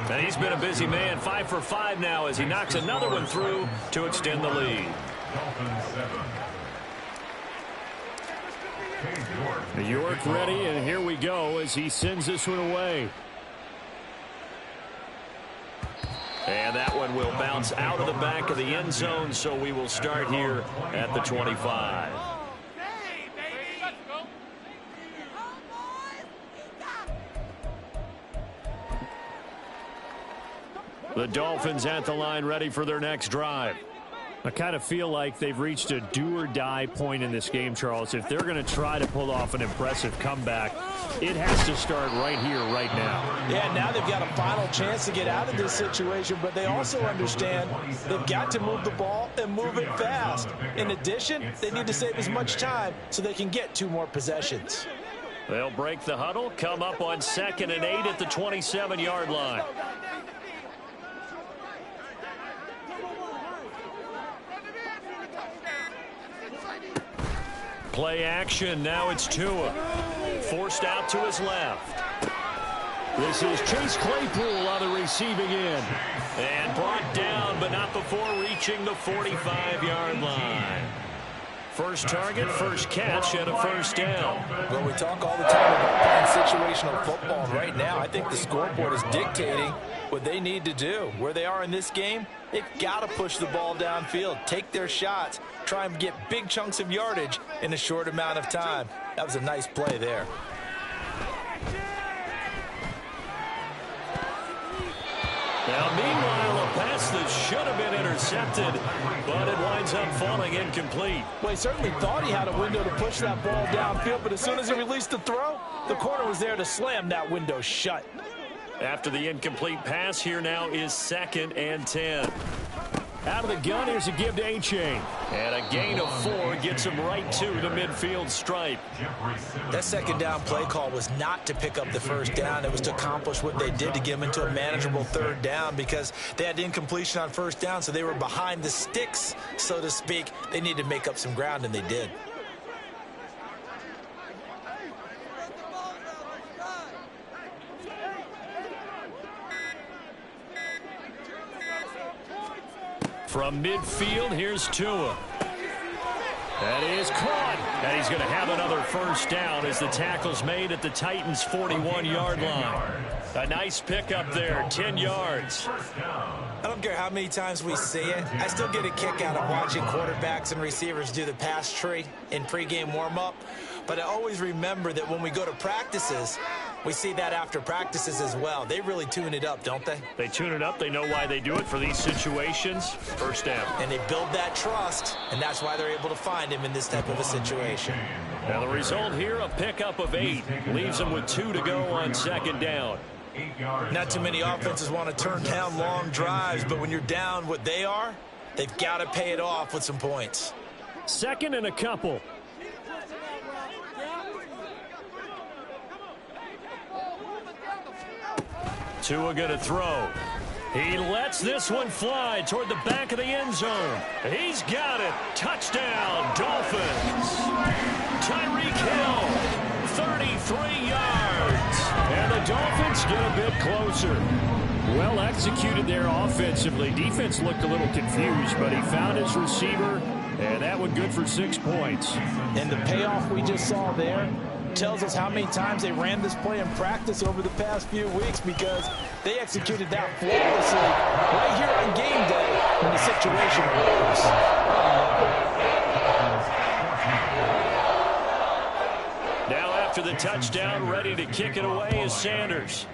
And he's been a busy man, 5 for 5 now as he knocks another one through to extend the lead. York ready, and here we go as he sends this one away. And that one will bounce out of the back of the end zone, so we will start here at the 25. The Dolphins at the line ready for their next drive. I kind of feel like they've reached a do-or-die point in this game, Charles. If they're going to try to pull off an impressive comeback, it has to start right here, right now. Yeah, now they've got a final chance to get out of this situation, but they also understand they've got to move the ball and move it fast. In addition, they need to save as much time so they can get 2 more possessions. They'll break the huddle, come up on 2nd and 8 at the 27-yard line. Play action. Now it's Tua. Forced out to his left. This is Chase Claypool on the receiving end. And brought down, but not before reaching the 45-yard line. First target, first catch, and a first down. Well, we talk all the time about playing situational football. Right now, I think the scoreboard is dictating what they need to do. Where they are in this game, they've got to push the ball downfield, take their shots, try and get big chunks of yardage in a short amount of time. That was a nice play there. Now, meanwhile, a pass that should have been intercepted attempted, but it winds up falling incomplete. Well, he certainly thought he had a window to push that ball downfield, but as soon as he released the throw, the corner was there to slam that window shut. After the incomplete pass, here now is 2nd and 10. Out of the gun, here's a give to A-Chain. And a gain of 4 gets him right to the midfield stripe. That second down play call was not to pick up the first down. It was to accomplish what they did to get them into a manageable 3rd down because they had incompletion on 1st down, so they were behind the sticks, so to speak. They needed to make up some ground, and they did. From midfield, here's Tua. That is caught. And he's going to have another first down as the tackle's made at the Titans' 41-yard line. A nice pickup there, 10 yards. I don't care how many times we see it. I still get a kick out of watching quarterbacks and receivers do the pass tree in pregame warm-up. But I always remember that when we go to practices, we see that after practices as well. They really tune it up, don't they? They tune it up. They know why they do it for these situations. First down. And they build that trust, and that's why they're able to find him in this type of a situation. Now the result here, a pickup of 8. Leaves them with 2 to go on 2nd down. Not too many offenses want to turn down long drives, but when you're down what they are, they've got to pay it off with some points. 2nd and a couple. Tua going to throw. He lets this one fly toward the back of the end zone. He's got it. Touchdown, Dolphins. Tyreek Hill, 33 yards. And the Dolphins get a bit closer. Well executed there offensively. Defense looked a little confused, but he found his receiver, and that one good for 6 points. And the payoff we just saw there tells us how many times they ran this play in practice over the past few weeks because they executed that flawlessly right here on game day when the situation arose. Now after the touchdown, ready to kick it away is Sanders.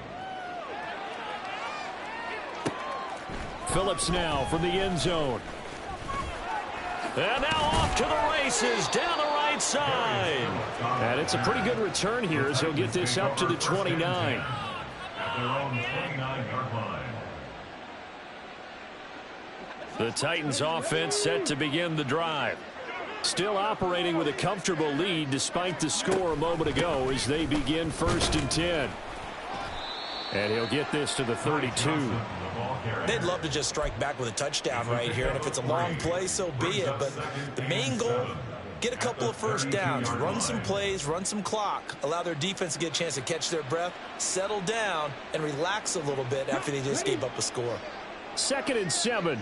Phillips now from the end zone. And now off to the races down the right side. And it's a pretty good return here as he'll get this up to the 29. At their own 29-yard line. The Titans offense set to begin the drive. Still operating with a comfortable lead despite the score a moment ago as they begin 1st and 10. And he'll get this to the 32. They'd love to just strike back with a touchdown right here, and if it's a long play, so be it. But the main goal, get a couple of first downs, run some plays, run some clock, allow their defense to get a chance to catch their breath, settle down, and relax a little bit after they just gave up a score. 2nd and 7.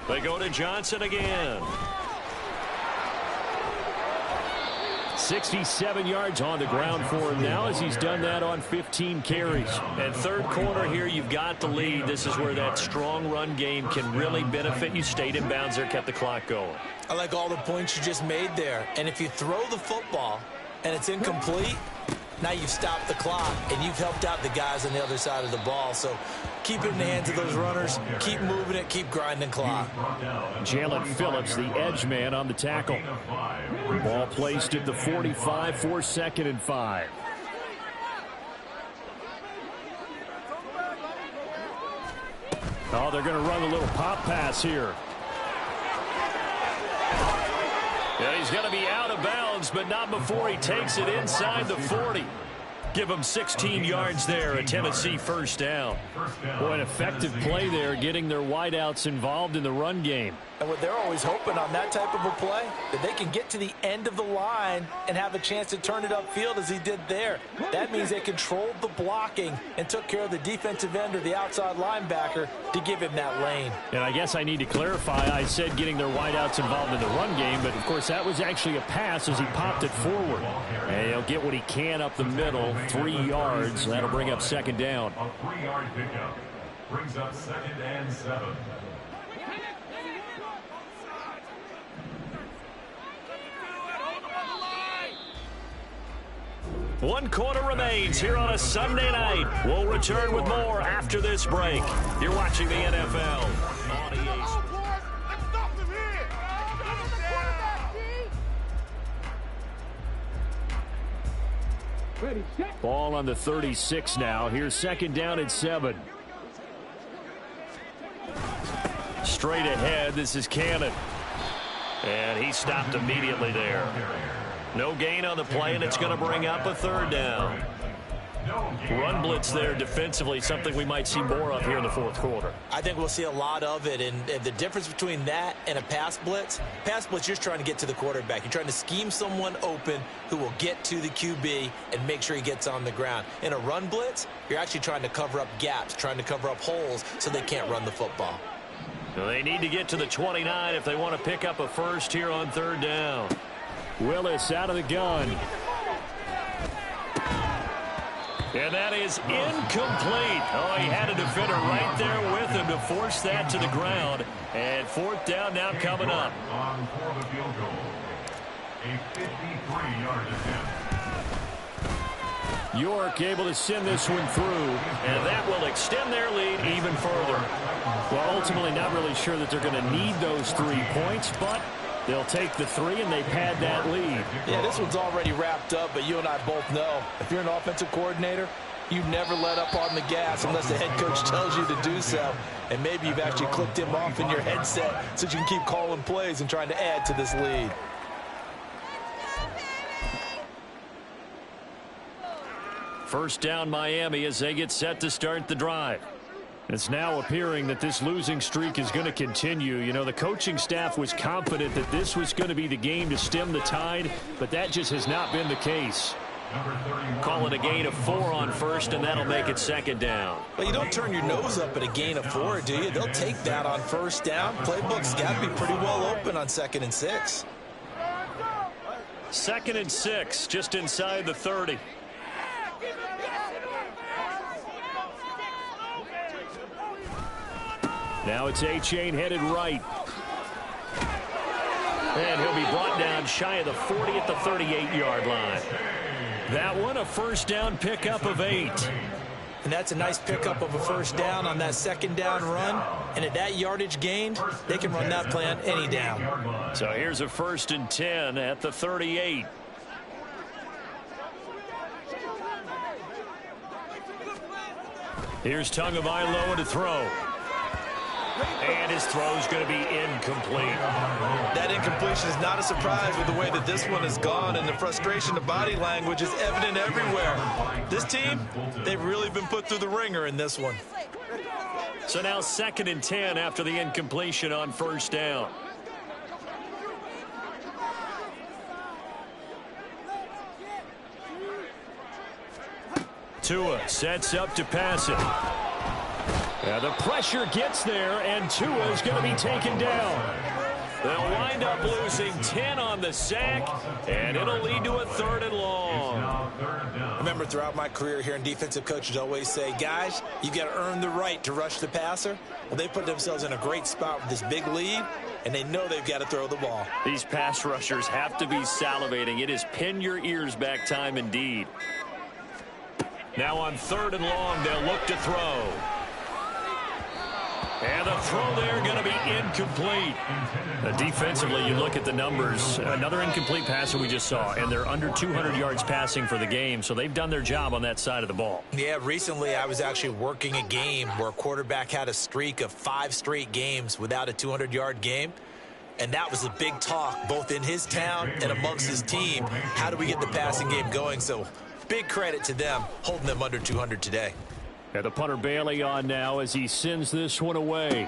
They go to Johnson again. 67 yards on the ground for him now as he's done that on 15 carries. And 3rd quarter here, you've got the lead. This is where that strong run game can really benefit you. Stayed in bounds there, kept the clock going. I like all the points you just made there. And if you throw the football and it's incomplete, now you've stopped the clock and you've helped out the guys on the other side of the ball. So keep it in the hands of those runners. Keep moving it. Keep grinding clock. Jalen Phillips, the edge man on the tackle. Ball placed at the 45 for 2nd and 5. Oh, they're going to run a little pop pass here. Yeah, he's going to be out of bounds, but not before he takes it inside the 40. Give them 16 yards there, a Tennessee first down. Boy, an effective play there, getting their wideouts involved in the run game. And what they're always hoping on that type of a play, that they can get to the end of the line and have a chance to turn it upfield as he did there. That means they controlled the blocking and took care of the defensive end or the outside linebacker to give him that lane. And I guess I need to clarify, I said getting their wideouts involved in the run game, but of course that was actually a pass as he popped it forward. And he'll get what he can up the middle, 3 yards. That'll bring up 2nd down. A 3-yard pickup brings up 2nd and 7. 1 quarter remains here on a Sunday night. We'll return with more after this break. You're watching the NFL on EA. Ball on the 36 now. Here's 2nd down and 7. Straight ahead, this is Cannon. And he stopped immediately there. No gain on the play, and it's going to bring up a 3rd down. Run blitz there defensively, something we might see more of here in the 4th quarter. I think we'll see a lot of it, and the difference between that and a pass blitz, you're just trying to get to the quarterback. You're trying to scheme someone open who will get to the QB and make sure he gets on the ground. In a run blitz, you're actually trying to cover up gaps, trying to cover up holes so they can't run the football. Well, they need to get to the 29 if they want to pick up a first here on 3rd down. Willis out of the gun. And that is incomplete. Oh, he had a defender right there with him to force that to the ground. And 4th down now coming up. On for the field goal. A 53-yard attempt. York able to send this one through, and that will extend their lead even further. Well, ultimately not really sure that they're going to need those 3 points, but they'll take the 3 and they pad that lead. Yeah, this one's already wrapped up, but you and I both know if you're an offensive coordinator, you never let up on the gas unless the head coach tells you to do so. And maybe you've actually clicked him off in your headset so you can keep calling plays and trying to add to this lead. First down Miami as they get set to start the drive. It's now appearing that this losing streak is going to continue. You know, the coaching staff was confident that this was going to be the game to stem the tide, but that just has not been the case. Call it a gain of 4 on first, and that'll make it 2nd down. Well, you don't turn your nose up at a gain of 4, do you? They'll take that on first down. Playbook's got to be pretty well open on 2nd and 6. 2nd and 6, just inside the 30. Now it's A-Chain headed right. And he'll be brought down shy of the 40 at the 38-yard line. That one, a first down pickup of 8. And that's a nice pickup of a first down on that 2nd down run. And at that yardage gained, they can run that play on any down. So here's a 1st and 10 at the 38. Here's Tagovailoa to throw. And his throw is going to be incomplete. That incompletion is not a surprise with the way that this one has gone, and the frustration, the body language is evident everywhere. This team, they've really been put through the ringer in this one. So now 2nd and 10 after the incompletion on first down. Tua sets up to pass it. Yeah, the pressure gets there, and Tua is going to be taken down. They'll wind up losing 10 on the sack, and it'll lead to a 3rd and long. Remember, throughout my career here, defensive coaches always say, guys, you got to earn the right to rush the passer. Well, they put themselves in a great spot with this big lead, and they know they've got to throw the ball. These pass rushers have to be salivating. It is pin your ears back time indeed. Now on 3rd and long, they'll look to throw. And the throw there going to be incomplete. Defensively, you look at the numbers. Another incomplete pass that we just saw, and they're under 200 yards passing for the game, so they've done their job on that side of the ball. Yeah, recently I was actually working a game where a quarterback had a streak of 5 straight games without a 200-yard game. And that was a big talk, both in his town and amongst his team. How do we get the passing game going? So big credit to them, holding them under 200 today. And the punter Bailey on now as he sends this one away.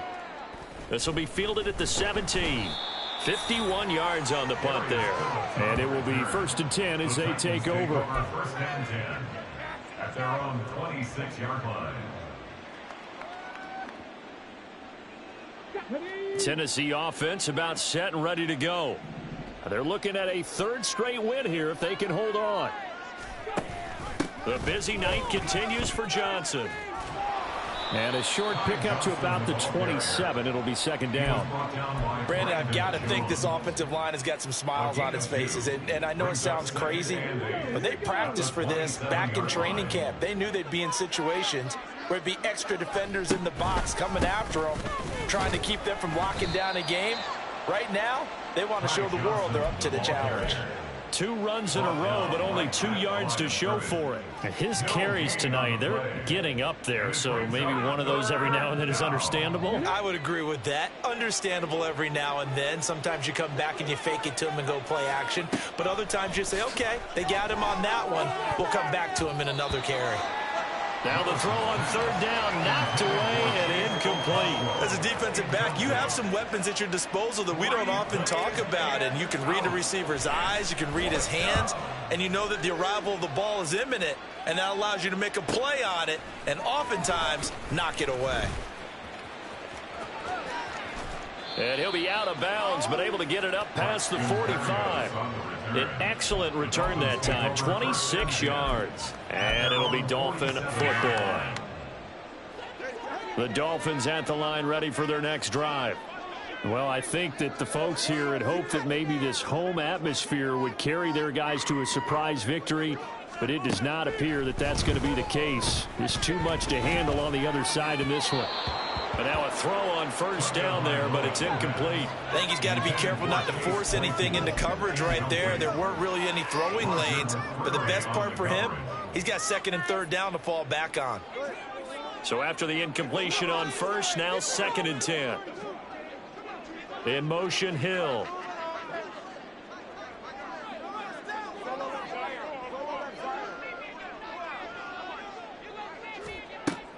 This will be fielded at the 17. 51 yards on the punt there. And it will be 1st and 10 as they take over. 1st and 10 at their own 26-yard line. Tennessee offense about set and ready to go. They're looking at a 3rd straight win here if they can hold on. The busy night continues for Johnson. And a short pickup to about the 27. It'll be second down. Brandon, I've got to think this offensive line has got some smiles on its faces. And I know it sounds crazy, but they practiced for this back in training camp. They knew they'd be in situations where it'd be extra defenders in the box coming after them, trying to keep them from locking down a game. Right now, they want to show the world they're up to the challenge. 2 runs in a row, but only 2 yards to show for it. His carries tonight, they're getting up there, so maybe one of those every now and then is understandable. I would agree with that. Understandable every now and then. Sometimes you come back and you fake it to him and go play action, but other times you say, okay, they got him on that one. We'll come back to him in another carry. Now the throw on third down, knocked away and incomplete. As a defensive back, you have some weapons at your disposal that we don't often talk about. And you can read the receiver's eyes, you can read his hands, and you know that the arrival of the ball is imminent. And that allows you to make a play on it and oftentimes knock it away. And he'll be out of bounds, but able to get it up past the 45. An excellent return that time, 26 yards. And it'll be Dolphin football. The Dolphins at the line ready for their next drive. Well, I think that the folks here had hoped that maybe this home atmosphere would carry their guys to a surprise victory, but it does not appear that that's going to be the case. There's too much to handle on the other side in this one. But now a throw on first down there, but it's incomplete. I think he's got to be careful not to force anything into coverage right there. There weren't really any throwing lanes, but the best part for him, he's got second and third down to fall back on. So after the incompletion on first, now second and 10. In motion, Hill.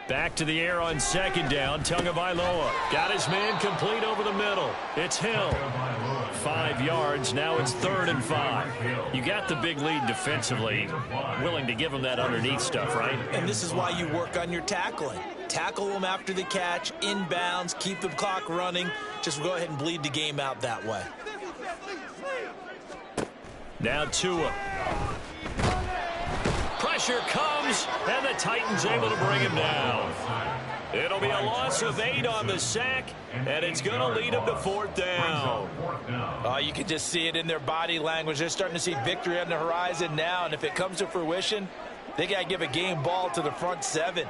Back to the air on second down. Tagovailoa got his man complete over the middle. It's Hill. 5 yards. Now it's 3rd and 5. You got the big lead defensively. Willing to give him that underneath stuff, right? And this is why you work on your tackling. Tackle them after the catch, inbounds, keep the clock running. Just go ahead and bleed the game out that way. Now Tua. Pressure comes, and the Titans able to bring him down. It'll be a loss of 8 on the sack, and it's going to lead them to 4th down. You can just see it in their body language. They're starting to see victory on the horizon now, and if it comes to fruition, they got to give a game ball to the front 7.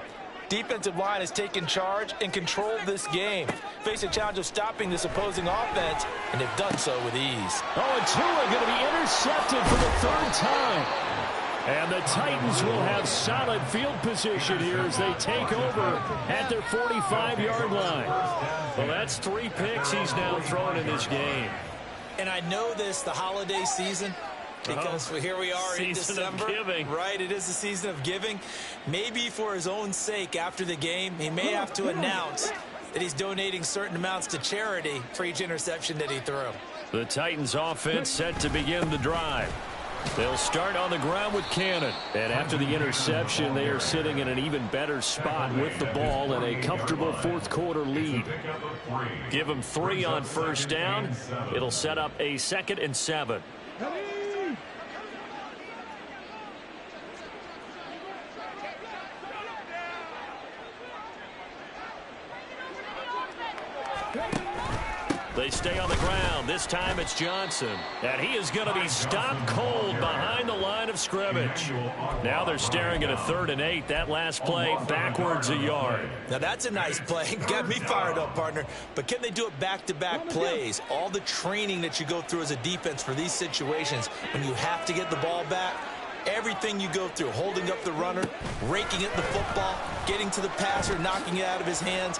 Defensive line has taken charge and controlled this game. Face a challenge of stopping this opposing offense, and they've done so with ease. Oh, and Tua going to be intercepted for the 3rd time. And the Titans will have solid field position here as they take over at their 45-yard line. Well, that's 3 picks he's now thrown in this game. And I know this, the holiday season, because here we are in December. Right, it is the season of giving. Maybe for his own sake after the game, he may have to announce that he's donating certain amounts to charity for each interception that he threw. The Titans offense set to begin the drive. They'll start on the ground with Cannon. And after the interception, they are sitting in an even better spot with the ball and a comfortable 4th quarter lead. Give them 3 on first down. It'll set up a 2nd and 7. They stay on the ground. This time it's Johnson. And he is going to be stopped cold behind the line of scrimmage. Now they're staring at a 3rd and 8. That last play backwards a yard. Now that's a nice play. Got me fired up, partner. But can they do it back-to-back plays? All the training that you go through as a defense for these situations, when you have to get the ball back, everything you go through, holding up the runner, raking at the football, getting to the passer, knocking it out of his hands,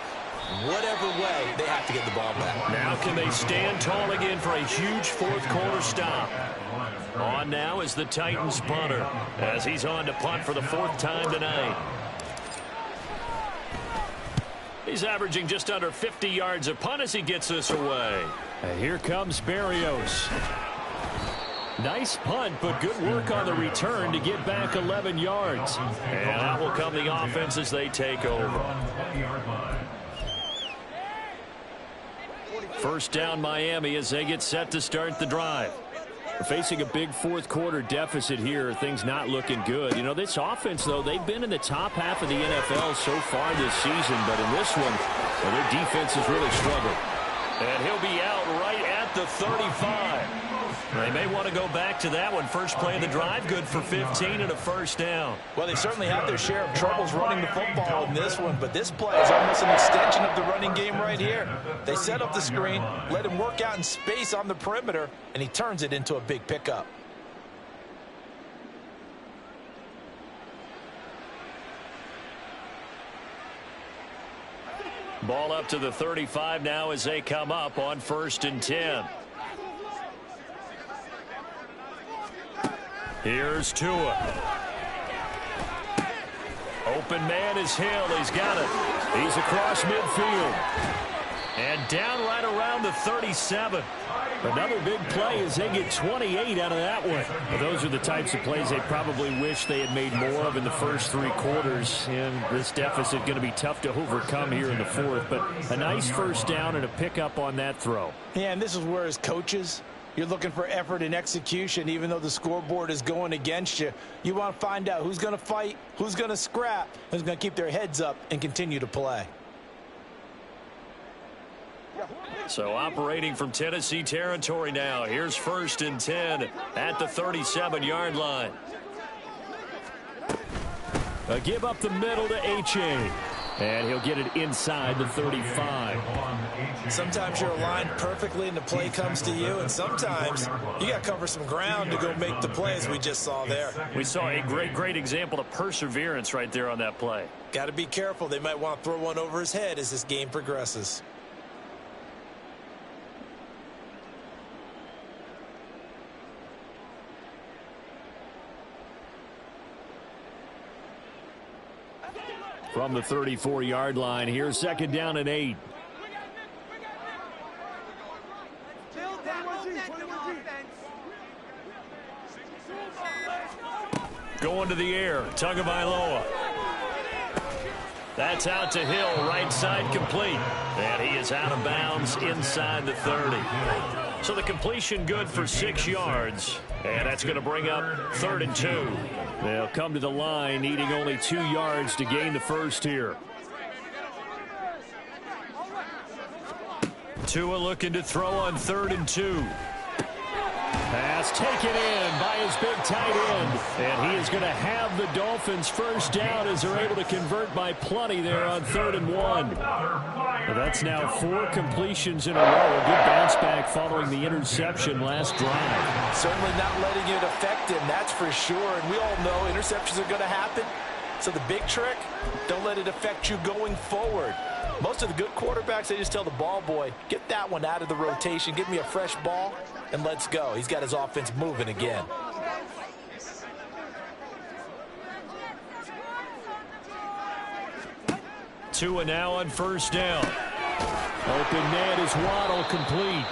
whatever way, they have to get the ball back. Now can they stand tall again for a huge 4th quarter stop? On now is the Titans punter as he's on to punt for the 4th time tonight. He's averaging just under 50 yards a punt as he gets this away. And here comes Berrios. Nice punt, but good work on the return to get back 11 yards. And that will come the offense as they take over. First down Miami as they get set to start the drive. We're facing a big fourth-quarter deficit here. Things not looking good. You know, this offense, though, they've been in the top half of the NFL so far this season, but in this one, well, their defense has really struggled. And he'll be out right at the 35. They may want to go back to that one. First play of the drive, good for 15 and a first down. Well, they certainly have their share of troubles running the football in this one, but this play is almost an extension of the running game right here. They set up the screen, let him work out in space on the perimeter, and he turns it into a big pickup. Ball up to the 35 now as they come up on 1st and 10. Here's Tua. Open man is Hill. He's got it. He's across midfield. And down right around the 37. Another big play as they get 28 out of that one. Well, those are the types of plays they probably wish they had made more of in the first 3 quarters. And this deficit going to be tough to overcome here in the 4th. But a nice first down and a pickup on that throw. Yeah, and this is where as coaches, you're looking for effort and execution. Even though the scoreboard is going against you, you want to find out who's going to fight, who's going to scrap, who's going to keep their heads up and continue to play. So operating from Tennessee territory now. Here's 1st and 10 at the 37-yard line. A give up the middle to H.A. And he'll get it inside the 35. Sometimes you're aligned perfectly and the play comes to you, and sometimes you got to cover some ground to go make the plays we just saw there. We saw a great example of perseverance right there on that play. Got to be careful. They might want to throw one over his head as this game progresses. From the 34-yard line, here's 2nd down and 8. Going to the air, Tagovailoa. That's out to Hill, right side complete. And he is out of bounds inside the 30. So the completion good for 6 yards. And that's going to bring up 3rd and 2. They'll come to the line, needing only 2 yards to gain the first here. Tua looking to throw on 3rd and 2. Pass taken in by his big tight end. And he is going to have the Dolphins first down as they're able to convert by plenty there on 3rd and 1. Well, that's now 4 completions in a row. A good bounce back following the interception last drive. Certainly not letting it affect him, that's for sure. And we all know interceptions are going to happen. So the big trick, don't let it affect you going forward. Most of the good quarterbacks, they just tell the ball boy, get that one out of the rotation, give me a fresh ball, and let's go. He's got his offense moving again. Tua now on first down. Open man is Waddle, complete.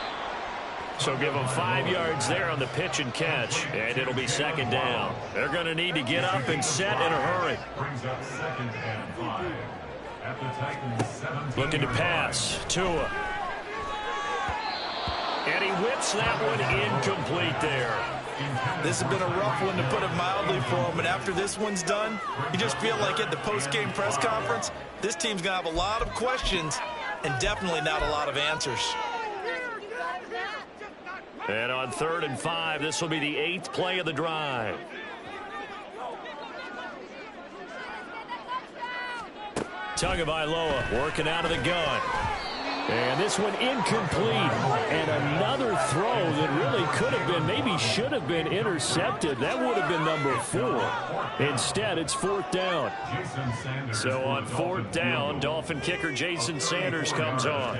So give them 5 yards there on the pitch and catch, and it'll be 2nd down. They're going to need to get up and set in a hurry. Brings up 2nd and 5 at the Titans 17. Looking to pass. Tua. And he whips that one incomplete there. This has been a rough one, to put it mildly, for him. And after this one's done, you just feel like at the post-game press conference, this team's going to have a lot of questions and definitely not a lot of answers. And on 3rd and 5, this will be the 8th play of the drive. Tagovailoa working out of the gun. And this one incomplete. And another throw that really could have been, maybe should have been intercepted. That would have been number 4. Instead, it's 4th down. So on 4th down, Dolphin kicker Jason Sanders comes on.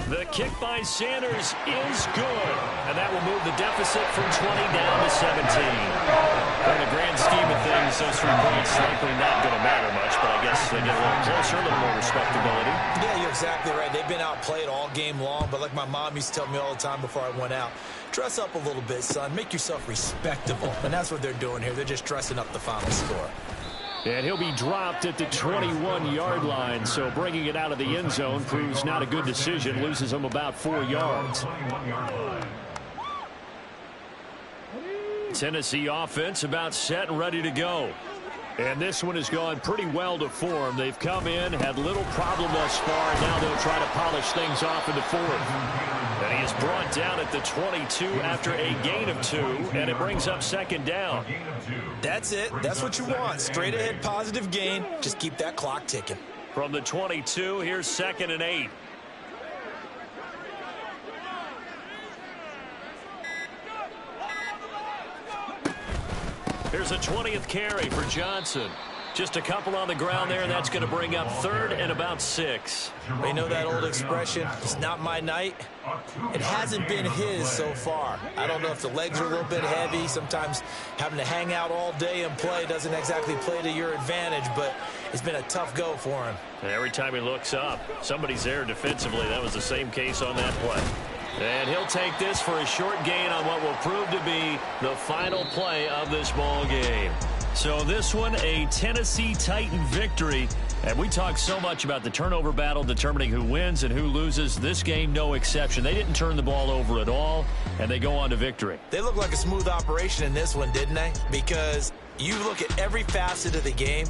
The kick by Sanders is good. And that will move the deficit from 20 down to 17. In the grand scheme of things, those 3 points likely not going to matter much, but I guess they get a little closer, a little more respectability. Yeah, you're exactly right. They've been outplayed all game long, but like my mom used to tell me all the time before I went out, dress up a little bit, son. Make yourself respectable. And that's what they're doing here. They're just dressing up the final score. And he'll be dropped at the 21-yard line, so bringing it out of the end zone proves not a good decision, loses him about 4 yards. Tennessee offense about set and ready to go. And this one has gone pretty well to form. They've come in, had little problem thus far, and now they'll try to polish things off in the fourth. And he is brought down at the 22 after a gain of 2, and it brings up second down. That's it. That's what you want. Straight ahead positive gain. Just keep that clock ticking. From the 22, here's 2nd and 8. Here's a 20th carry for Johnson. Just a couple on the ground there, and that's going to bring up 3rd and about 6. You know that old expression, it's not my night? It hasn't been his so far. I don't know if the legs are a little bit heavy. Sometimes having to hang out all day and play doesn't exactly play to your advantage, but it's been a tough go for him. And every time he looks up, somebody's there defensively. That was the same case on that play. And he'll take this for a short gain on what will prove to be the final play of this ball game. So this one, a Tennessee Titan victory. And we talk so much about the turnover battle determining who wins and who loses. This game, no exception. They didn't turn the ball over at all, and they go on to victory. They look like a smooth operation in this one, didn't they? Because you look at every facet of the game,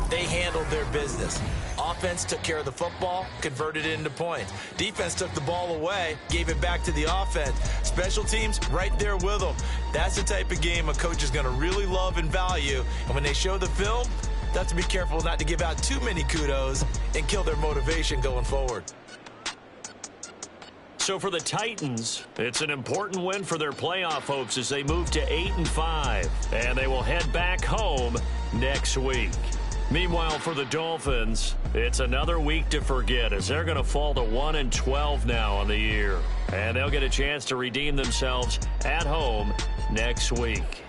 they handled their business. Offense took care of the football, converted it into points. Defense took the ball away, gave it back to the offense. Special teams, right there with them. That's the type of game a coach is going to really love and value. And when they show the film, they have to be careful not to give out too many kudos and kill their motivation going forward. So for the Titans, it's an important win for their playoff hopes as they move to 8-5. And they will head back home next week. Meanwhile, for the Dolphins, it's another week to forget as they're going to fall to 1-12 now on the year. And they'll get a chance to redeem themselves at home next week.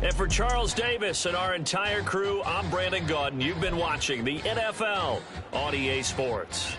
And for Charles Davis and our entire crew, I'm Brandon Gaudin. You've been watching the NFL on EA Sports.